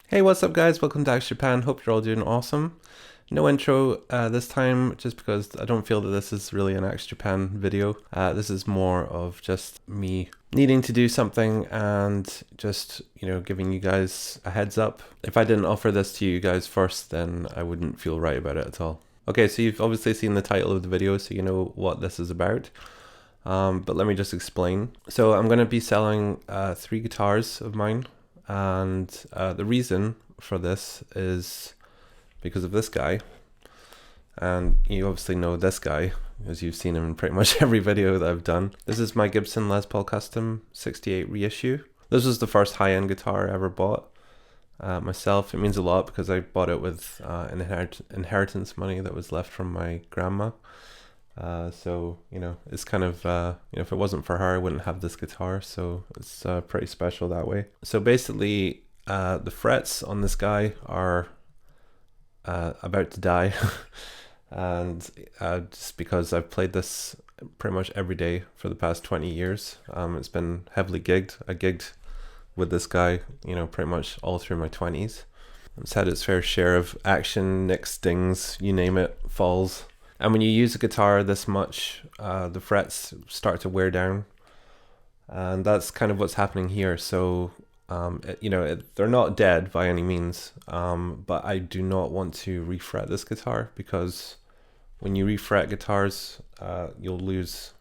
Hey, what's up guys? Welcome to Axe Japan. Hope you're all doing awesome. No intro this time just because I don't feel that this is really an Axe Japan video. This is more of just me needing to do something and just, giving you guys a heads up. If I didn't offer this to you guys first, then I wouldn't feel right about it at all. Okay, so you've obviously seen the title of the video, so you know what this is about. But let me just explain. So I'm going to be selling 3 guitars of mine. And the reason for this is because of this guy. And you obviously know this guy, as you've seen him in pretty much every video that I've done. This is my Gibson Les Paul Custom 68 reissue. This was the first high-end guitar I ever bought myself. It means a lot because I bought it with inheritance money that was left from my grandma. So, it's kind of, if it wasn't for her, I wouldn't have this guitar. So it's pretty special that way. So basically, the frets on this guy are about to die. And just because I've played this pretty much every day for the past 20 years, it's been heavily gigged. I gigged with this guy, pretty much all through my 20s. It's had its fair share of action, nicks, stings, you name it, falls. And when you use a guitar this much, the frets start to wear down. And that's kind of what's happening here. So, they're not dead by any means. But I do not want to refret this guitar because when you refret guitars, you'll lose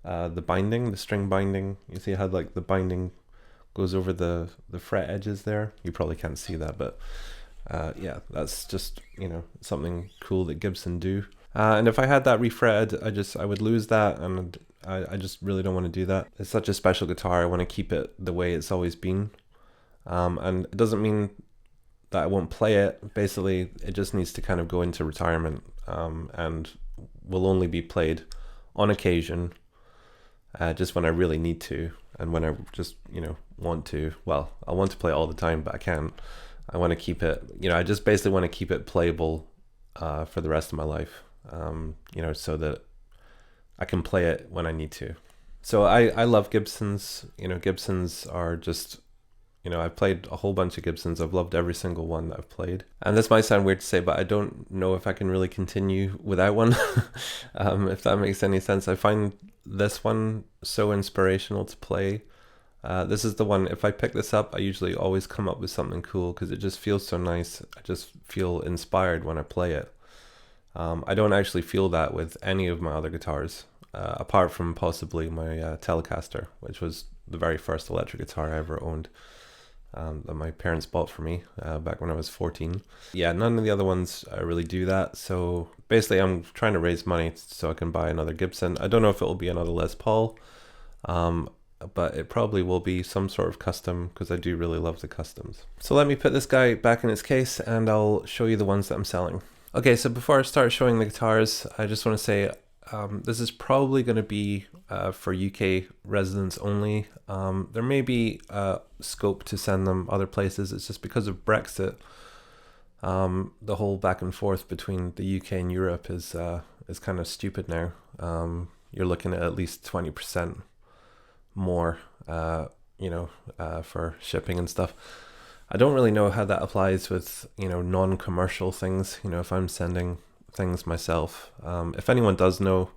the binding, the string binding. You see how like the binding goes over the fret edges there? You probably can't see that, but yeah, that's just, something cool that Gibson do. And if I had that refretted, I would lose that, and I just really don't want to do that. It's such a special guitar. I want to keep it the way it's always been. And it doesn't mean that I won't play it. Basically, it just needs to kind of go into retirement, and will only be played on occasion, just when I really need to, and when I just, want to. Well, I want to play it all the time, but I can't. I want to keep it, I just basically want to keep it playable for the rest of my life, so that I can play it when I need to. So I love Gibsons. Gibsons are just, I've played a whole bunch of Gibsons. I've loved every single one that I've played. And this might sound weird to say, but I don't know if I can really continue without one, if that makes any sense. I find this one so inspirational to play. This is the one, if I pick this up, I usually always come up with something cool because it just feels so nice. I just feel inspired when I play it. I don't actually feel that with any of my other guitars, apart from possibly my Telecaster, which was the very first electric guitar I ever owned, that my parents bought for me back when I was 14. Yeah, none of the other ones really do that. So basically I'm trying to raise money so I can buy another Gibson. I don't know if it will be another Les Paul, but it probably will be some sort of custom because I do really love the customs. So let me put this guy back in its case and I'll show you the ones that I'm selling. Okay, so before I start showing the guitars, I just want to say this is probably going to be for UK residents only. There may be scope to send them other places. It's just because of Brexit, the whole back and forth between the UK and Europe is kind of stupid now. You're looking at least 20% more, for shipping and stuff. I don't really know how that applies with, non-commercial things, if I'm sending things myself. If anyone does know,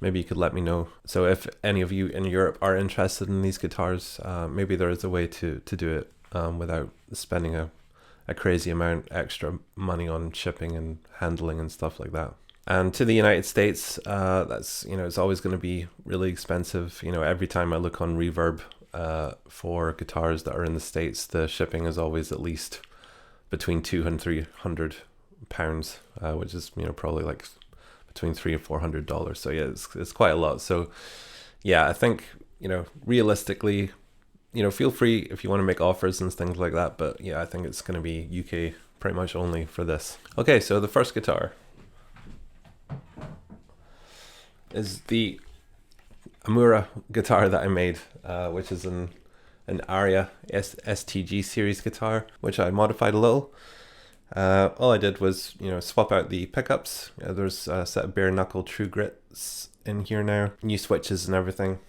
maybe you could let me know. So if any of you in Europe are interested in these guitars, maybe there is a way to do it without spending a crazy amount extra money on shipping and handling and stuff like that. And to the United States, that's, it's always going to be really expensive. Every time I look on Reverb for guitars that are in the States, the shipping is always at least between £200 and £300, which is, probably like between $300 and $400. So yeah, it's quite a lot. So yeah, I think, realistically, feel free if you want to make offers and things like that. But yeah, I think it's going to be UK pretty much only for this. Okay, so the first guitar is the Amura guitar that I made, which is an Aria STG series guitar, which I modified a little. All I did was, swap out the pickups. There's a set of Bare Knuckle True Grits in here now, new switches and everything,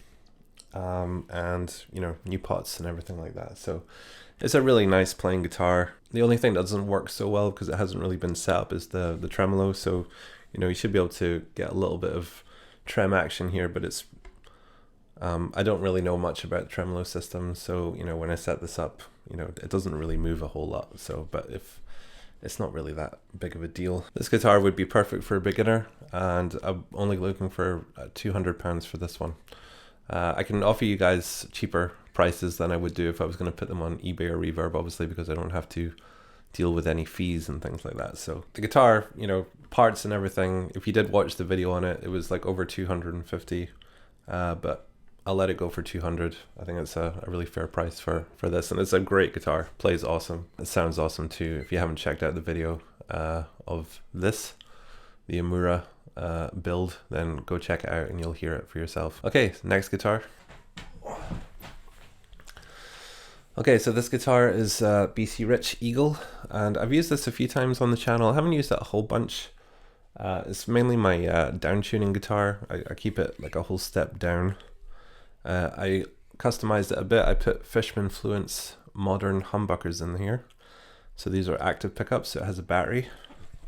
and new pots and everything like that. So It's a really nice playing guitar. The only thing that doesn't work so well because it hasn't really been set up is the tremolo. So, you know, you should be able to get a little bit of trem action here, but it's I don't really know much about the tremolo system, so you know, when I set this up, you know, it doesn't really move a whole lot. So, but if it's not really that big of a deal. This guitar would be perfect for a beginner, and I'm only looking for £200 for this one. I can offer you guys cheaper prices than I would do if I was going to put them on eBay or Reverb, obviously, because I don't have to deal with any fees and things like that. So the guitar, you know, parts and everything, if you did watch the video on it, it was like over 250, but I'll let it go for 200. I think it's a really fair price for this, and it's a great guitar. Plays awesome. It sounds awesome too. If you haven't checked out the video of this, the Amura build, then go check it out and you'll hear it for yourself. Okay, next guitar. Okay, so this guitar is BC Rich Eagle, and I've used this a few times on the channel. I haven't used it a whole bunch. It's mainly my down tuning guitar. I keep it like a whole step down. I customized it a bit. I put Fishman Fluence modern humbuckers in here. So these are active pickups. So it has a battery,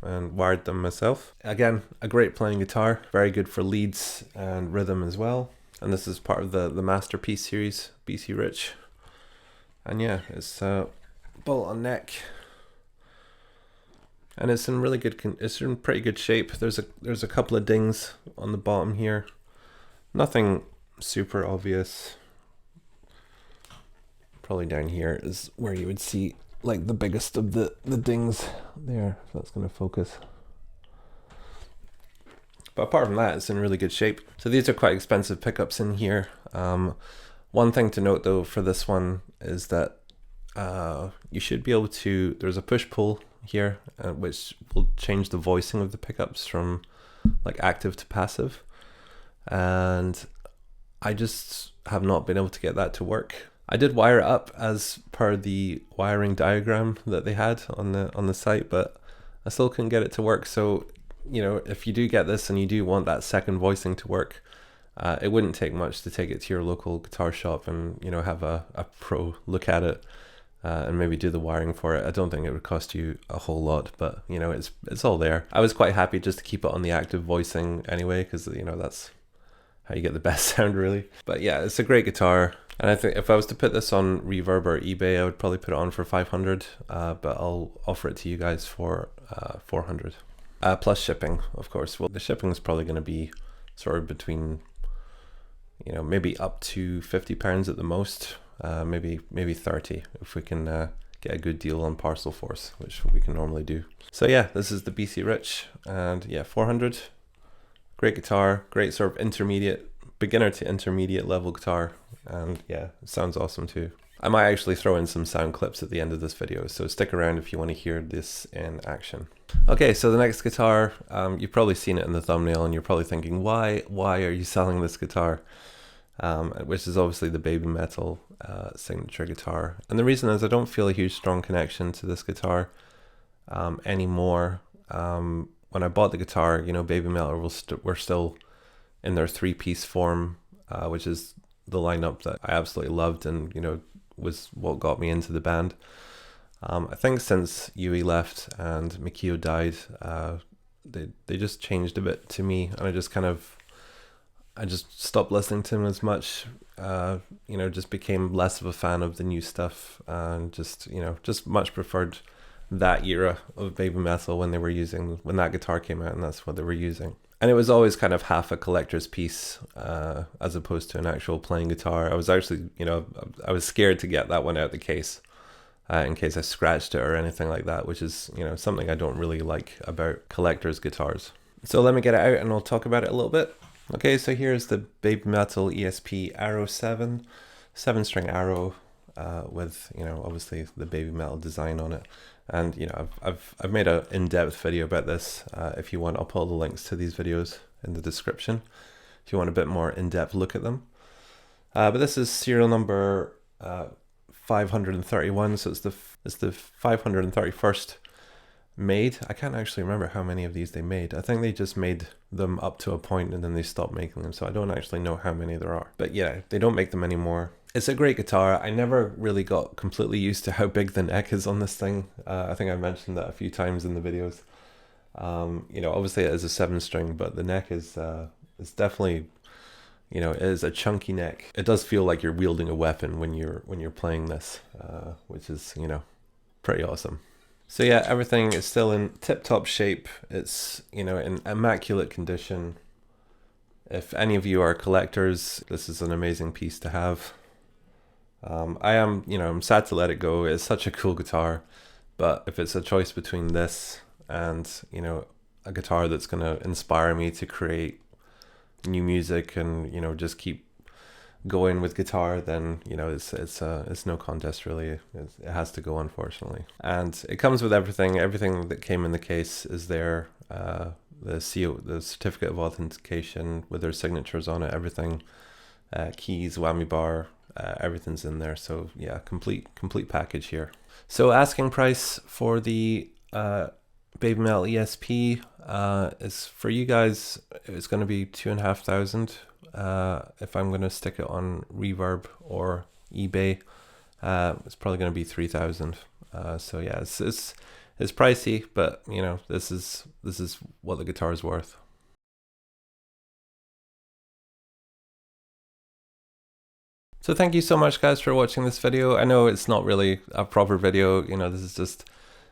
and wired them myself. Again, a great playing guitar. Very good for leads and rhythm as well. And this is part of the Masterpiece series, BC Rich. And yeah, it's bolt on neck. And it's in really good, it's in pretty good shape. There's a couple of dings on the bottom here. Nothing super obvious. Probably down here is where you would see like the biggest of the dings there, if that's going to focus. But apart from that, it's in really good shape. So these are quite expensive pickups in here. One thing to note though for this one is that you should be able to, there's a push-pull here, which will change the voicing of the pickups from like active to passive. And I just have not been able to get that to work. I did wire it up as per the wiring diagram that they had on the site, but I still couldn't get it to work. So, you know, if you do get this and you do want that second voicing to work, it wouldn't take much to take it to your local guitar shop and, you know, have a pro look at it and maybe do the wiring for it. I don't think it would cost you a whole lot, but, you know, it's all there. I was quite happy just to keep it on the active voicing anyway, because, you know, that's how you get the best sound really. But yeah, it's a great guitar, and I think if I was to put this on Reverb or eBay, I would probably put it on for 500, but I'll offer it to you guys for 400 plus shipping, of course. Well, the shipping is probably going to be sort of between, you know, maybe up to £50 at the most, maybe 30 if we can get a good deal on Parcel Force, which we can normally do. So yeah, this is the BC Rich, and yeah, 400. Great guitar, great sort of intermediate, beginner to intermediate level guitar, and yeah, it sounds awesome too. I might actually throw in some sound clips at the end of this video, so stick around if you want to hear this in action. Okay, so the next guitar, you've probably seen it in the thumbnail and you're probably thinking, why are you selling this guitar? Which is obviously the Babymetal signature guitar. And the reason is I don't feel a huge strong connection to this guitar anymore. When I bought the guitar, you know, Babymetal were still in their 3-piece form, which is the lineup that I absolutely loved and, you know, was what got me into the band. I think since Yui left and Mikio died, they just changed a bit to me, and I just stopped listening to him as much, you know, just became less of a fan of the new stuff, and just, you know, just much preferred that era of Babymetal when that guitar came out and that's what they were using. And it was always kind of half a collector's piece as opposed to an actual playing guitar. I was actually, you know, I was scared to get that one out of the case in case I scratched it or anything like that, which is, you know, something I don't really like about collector's guitars. So let me get it out and I'll talk about it a little bit. Okay, so here's the Babymetal ESP Arrow 7-string Arrow with, you know, obviously the Babymetal design on it. And, you know, I've made an in-depth video about this. If you want, I'll put all the links to these videos in the description if you want a bit more in-depth look at them. But this is serial number 531, so it's the 531st made. I can't actually remember how many of these they made. I think they just made them up to a point and then they stopped making them, so I don't actually know how many there are. But yeah, they don't make them anymore. It's a great guitar. I never really got completely used to how big the neck is on this thing. I think I mentioned that a few times in the videos. You know, obviously it is a 7-string, but the neck is definitely, you know, it is a chunky neck. It does feel like you're wielding a weapon when you're playing this, which is, you know, pretty awesome. So yeah, everything is still in tip-top shape. It's, you know, in immaculate condition. If any of you are collectors, this is an amazing piece to have. I am, you know, I'm sad to let it go. It's such a cool guitar, but if it's a choice between this and, you know, a guitar that's going to inspire me to create new music and, you know, just keep going with guitar, then, you know, it's no contest really. It has to go, unfortunately. And it comes with everything that came in the case is there. The certificate of authentication with their signatures on it, everything, keys, whammy bar, everything's in there. So yeah, complete package here. So asking price for the Babymetal ESP is, for you guys, it's going to be $2,500. If I'm going to stick it on Reverb or eBay, it's probably going to be $3,000. So yeah, it's pricey, but you know, this is what the guitar is worth. So thank you so much, guys, for watching this video. I know it's not really a proper video, you know, this is just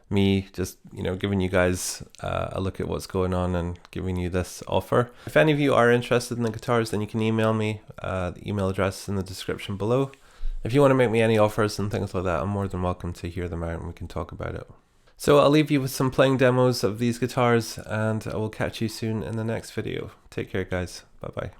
me you know, giving you guys a look at what's going on and giving you this offer. If any of you are interested in the guitars, then you can email me. The email address is in the description below. If you want to make me any offers and things like that, I'm more than welcome to hear them out and we can talk about it. So I'll leave you with some playing demos of these guitars, and I will catch you soon in the next video. Take care, guys. Bye bye.